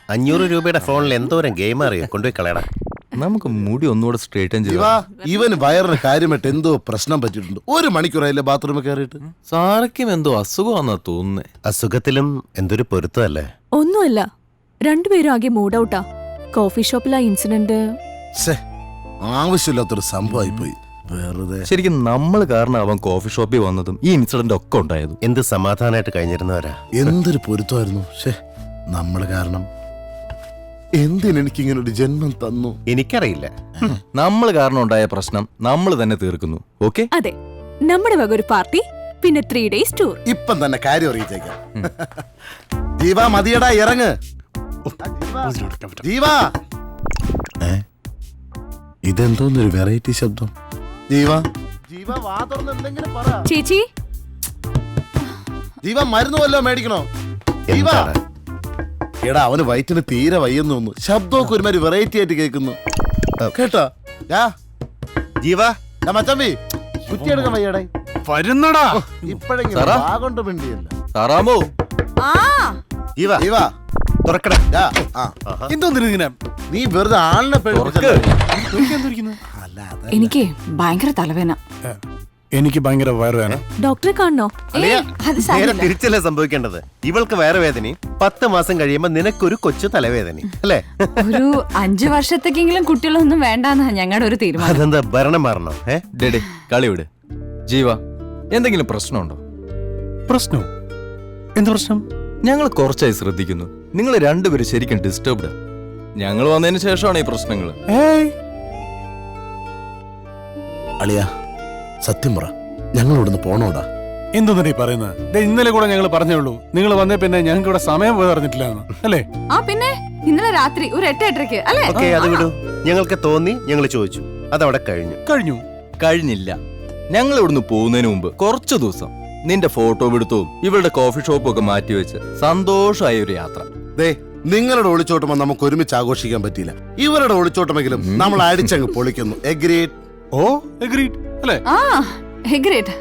500 രൂപയുടെ ഫോണിൽ എന്തോരം ഗെയിം അറിയോ കൊണ്ടുപോയി കളയടാ. നമുക്ക് മുടി ഒന്നുകൂടെ സ്ട്രേറ്റൻ ചെയ്താ. ഇവന് വയറിന് കാര്യമായിട്ട് എന്തോ പ്രശ്നം പറ്റിയിട്ടുണ്ട്. 1 മണിക്കൂറായില്ലേ ബാത്റൂമിൽ കയറിയിട്ട്. സാറയ്ക്കും എന്തോ അസുഖമാണെന്നാ തോന്നുന്നേ. അസുഖത്തിലും എന്തൊരു പൊരുത്തല്ലേ. ഒന്നുമല്ല, രണ്ടുപേരും ആകെ മൂഡ് ഔട്ടാ. കോഫി ഷോപ്പിലാ ഇൻസിഡന്റ്. ആവശ്യമില്ലാത്തൊരു സംഭവമായി പോയി. വെറുതെ ശരിക്കും നമ്മൾ കാരണം അവൻ കോഫി ഷോപ്പിൽ വന്നതും ഈ ഇൻസിഡന്റ് ഒക്കെ ഉണ്ടായത്. എന്ത് സമാധാനമായിട്ട് കഴിഞ്ഞിരുന്നവരാ. എന്തൊരു പൊരുത്തമായിരുന്നു. നമ്മള് കാരണം എന്തിനെനിക്കിങ്ങനെ ഒരു ജന്മം തന്നു എനിക്കറിയില്ല. നമ്മൾ കാരണം ഉണ്ടായ പ്രശ്നം നമ്മൾ തന്നെ തീർക്കുന്നു. ഓക്കെ, അതെ, നമ്മുടെ വക ഒരു പാർട്ടി, പിന്നെ 3 days ടൂർ. ഇപ്പം തന്നെ കാര്യം അറിയിച്ചേക്കാം. ജീവാ മതിയടാ, ഇറങ്ങ്. ജീവാ, ഇതെന്തോന്നൊരു വെറൈറ്റി ശബ്ദം. ജീവാ, ജീവാ വാ തുറന്ന് എന്തെങ്കിലും പറ. ചേച്ചി, ജീവാ മരുന്ന് വല്ലോ മേടിക്കണോ? ജീവാ, എടാ അവന് വയറ്റിന് തീരെ വയ്യെന്ന് തോന്നുന്നു. ശബ്ദമൊക്കെ ഒരുമാതിരി വെറൈറ്റി ആയിട്ട് കേൾക്കുന്നു. കേട്ടോ ജീവാ, മച്ചമ്പി കുറ്റിയെടുക്കാൻ വയ്യടേ. വരുന്നടാ ഇപ്പഴെങ്കിലും കൊണ്ട് മിണ്ടിയല്ല. സാറാമോ, ജീവാ ജീവാ തുറക്കടാ. എന്തോന്നിങ്ങനെ നീ വെറുതെ ആളിനെ എനിക്ക് ഭയങ്കര തലവേന. എനിക്ക് ഭയങ്കര വയറുവേന. ഡോക്ടറെ കാണണോ? നേരെ തിരിച്ചല്ലേ സംഭവിക്കേണ്ടത്. ഇവൾക്ക് വയറുവേദനയും 10 മാസം കഴിയുമ്പോ നിനക്കൊരു കൊച്ചു തലവേദനയും അല്ലേ? ഒരു 5 വർഷത്തേക്കെങ്കിലും കുട്ടികളൊന്നും വേണ്ടാന്നാ ഞങ്ങളുടെ ഒരു തീരുമാനം. അതെന്താ ഭരണം മാറണോ? ഡേഡേ കളി വിട്. ജീവ, എന്തെങ്കിലും പ്രശ്നമുണ്ടോ? പ്രശ്നം? എന്ത് പ്രശ്നം? ഞങ്ങൾ കുറച്ചായി ശ്രദ്ധിക്കുന്നു. നിങ്ങൾ രണ്ടുപേരും ശരിക്കും ഡിസ്റ്റർബ്ഡ്. ഞങ്ങൾ വന്നതിന് ശേഷമാണ് ഈ പ്രശ്നങ്ങൾ. അളിയ സത്യം പറ, ഞങ്ങൾ ഇവിടുന്ന് പോണോടാ. എന്തോന്നീ പറയുന്നത്? ഇന്നലെ കൂടെ ഞങ്ങൾ പറഞ്ഞേ ഉള്ളൂ. നിങ്ങൾ വന്നേ പിന്നെ ഞങ്ങൾക്ക് ഇവിടെ സമയം പോയി അറിഞ്ഞിട്ടില്ല അല്ലേ? ആ പിന്നെ ഇന്നലെ രാത്രി ഒരു 8-8:30 അല്ലേ? ഓക്കേ, അത് വിടൂ. ഞങ്ങൾക്ക് തോന്നി, ഞങ്ങൾ ചോദിച്ചു, അതവിടെ കഴിഞ്ഞില്ല. ഞങ്ങൾ ഇവിടുന്ന് പോകുന്നതിന് മുമ്പ് കുറച്ചു ദിവസം നിന്റെ ഫോട്ടോ എടുത്തവും ഇവളുടെ കോഫി ഷോപ്പും ഒക്കെ മാറ്റിവെച്ച് സന്തോഷമായ ഒരു യാത്ര. നിങ്ങളുടെ ഒളിച്ചോട്ടം നമുക്ക് ഒരുമിച്ച് ആഘോഷിക്കാൻ പറ്റിയില്ല. ഇവരുടെ ഒളിച്ചോട്ടമെങ്കിലും നമ്മൾ അടിച്ചങ്ങ് പൊളിക്കുന്നു. എഗ്രീഡ്? ഓ എഗ്രീഡ് അല്ലേ? ആ എഗ്രീഡ്.